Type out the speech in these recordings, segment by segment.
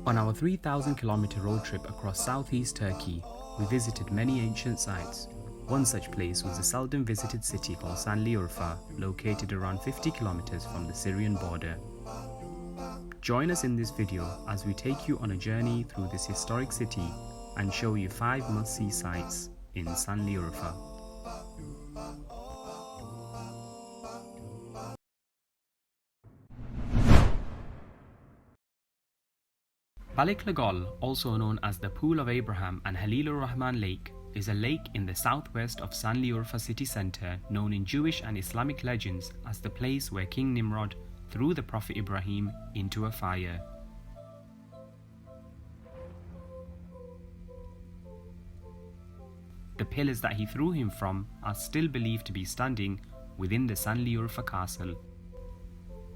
On our 3,000-kilometer road trip across southeast Turkey, we visited many ancient sites. One such place was a seldom visited city called Sanliurfa, located around 50 kilometers from the Syrian border. Join us in this video as we take you on a journey through this historic city and show you 5 must-see sites in Sanliurfa. Balıklıgöl, also known as the Pool of Abraham and Halil Rahman Lake, is a lake in the southwest of Sanliurfa city centre, known in Jewish and Islamic legends as the place where King Nimrod threw the Prophet Ibrahim into a fire. The pillars that he threw him from are still believed to be standing within the Sanliurfa castle.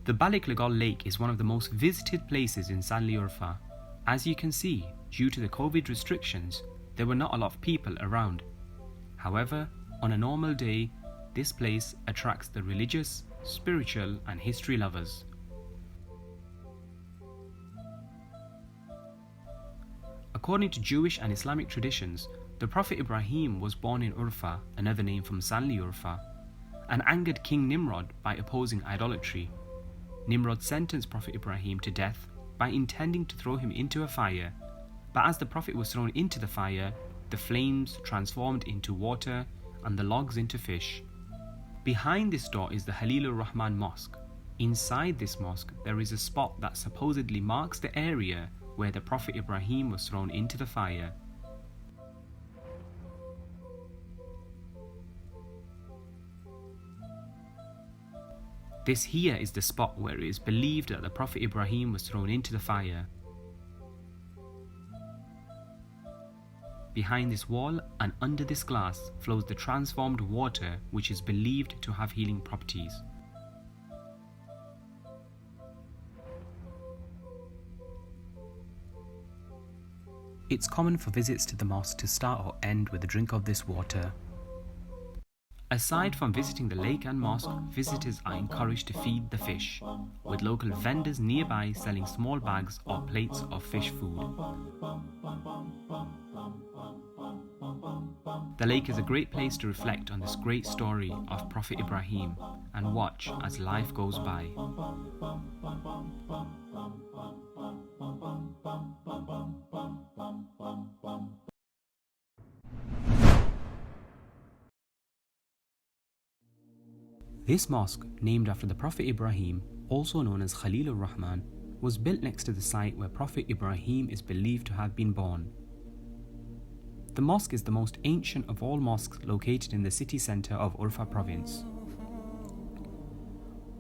The Balıklıgöl lake is one of the most visited places in Sanliurfa. As you can see, due to the COVID restrictions, there were not a lot of people around. However, on a normal day, this place attracts the religious, spiritual and history lovers. According to Jewish and Islamic traditions, the Prophet Ibrahim was born in Urfa, another name from Sanliurfa, and angered King Nimrod by opposing idolatry. Nimrod sentenced Prophet Ibrahim to death by intending to throw him into a fire, but as the Prophet was thrown into the fire, the flames transformed into water and the logs into fish. Behind this door is the Halil Rahman Mosque. Inside this mosque, there is a spot that supposedly marks the area where the Prophet Ibrahim was thrown into the fire. This here is the spot where it is believed that the Prophet Ibrahim was thrown into the fire. Behind this wall and under this glass flows the transformed water, which is believed to have healing properties. It's common for visits to the mosque to start or end with a drink of this water. Aside from visiting the lake and mosque, visitors are encouraged to feed the fish, with local vendors nearby selling small bags or plates of fish food. The lake is a great place to reflect on this great story of Prophet Ibrahim and watch as life goes by. This mosque, named after the Prophet Ibrahim, also known as Khalil Rahman, was built next to the site where Prophet Ibrahim is believed to have been born. The mosque is the most ancient of all mosques located in the city centre of Urfa province.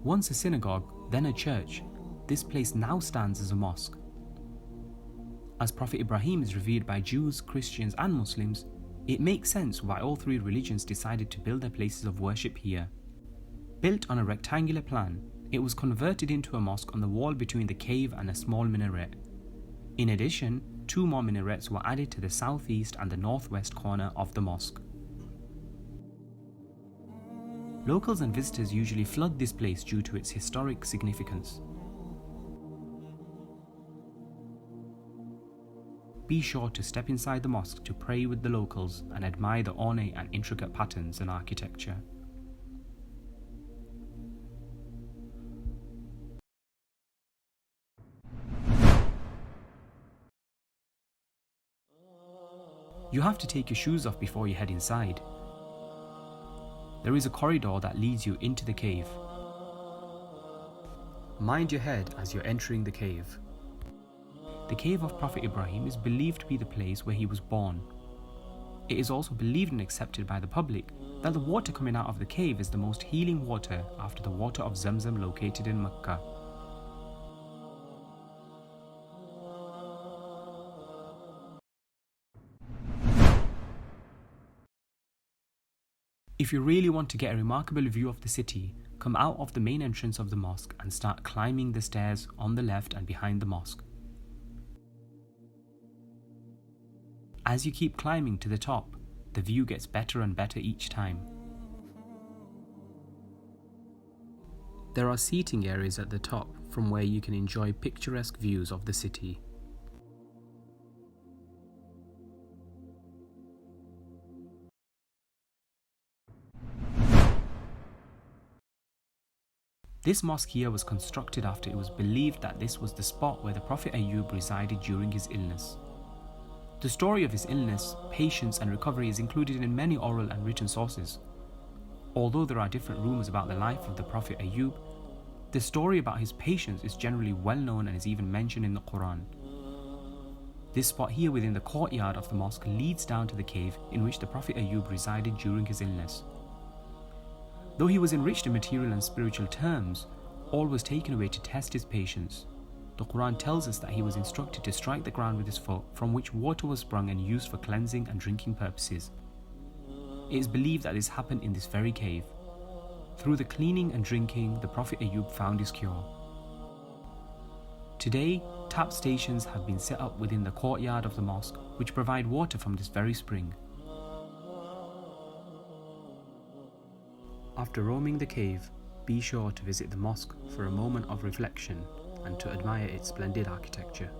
Once a synagogue, then a church, this place now stands as a mosque. As Prophet Ibrahim is revered by Jews, Christians and Muslims, it makes sense why all three religions decided to build their places of worship here. Built on a rectangular plan, it was converted into a mosque on the wall between the cave and a small minaret. In addition, 2 more minarets were added to the southeast and the northwest corner of the mosque. Locals and visitors usually flood this place due to its historic significance. Be sure to step inside the mosque to pray with the locals and admire the ornate and intricate patterns and architecture. You have to take your shoes off before you head inside. There is a corridor that leads you into the cave. Mind your head as you're entering the cave. The cave of Prophet Ibrahim is believed to be the place where he was born. It is also believed and accepted by the public that the water coming out of the cave is the most healing water after the water of Zamzam located in Mecca. If you really want to get a remarkable view of the city, come out of the main entrance of the mosque and start climbing the stairs on the left and behind the mosque. As you keep climbing to the top, the view gets better and better each time. There are seating areas at the top from where you can enjoy picturesque views of the city. This mosque here was constructed after it was believed that this was the spot where the Prophet Ayyub resided during his illness. The story of his illness, patience and recovery is included in many oral and written sources. Although there are different rumours about the life of the Prophet Ayyub, the story about his patience is generally well known and is even mentioned in the Quran. This spot here within the courtyard of the mosque leads down to the cave in which the Prophet Ayyub resided during his illness. Though he was enriched in material and spiritual terms, all was taken away to test his patience. The Quran tells us that he was instructed to strike the ground with his foot, from which water was sprung and used for cleansing and drinking purposes. It is believed that this happened in this very cave. Through the cleaning and drinking, the Prophet Ayyub found his cure. Today, tap stations have been set up within the courtyard of the mosque, which provide water from this very spring. After roaming the cave, be sure to visit the mosque for a moment of reflection and to admire its splendid architecture.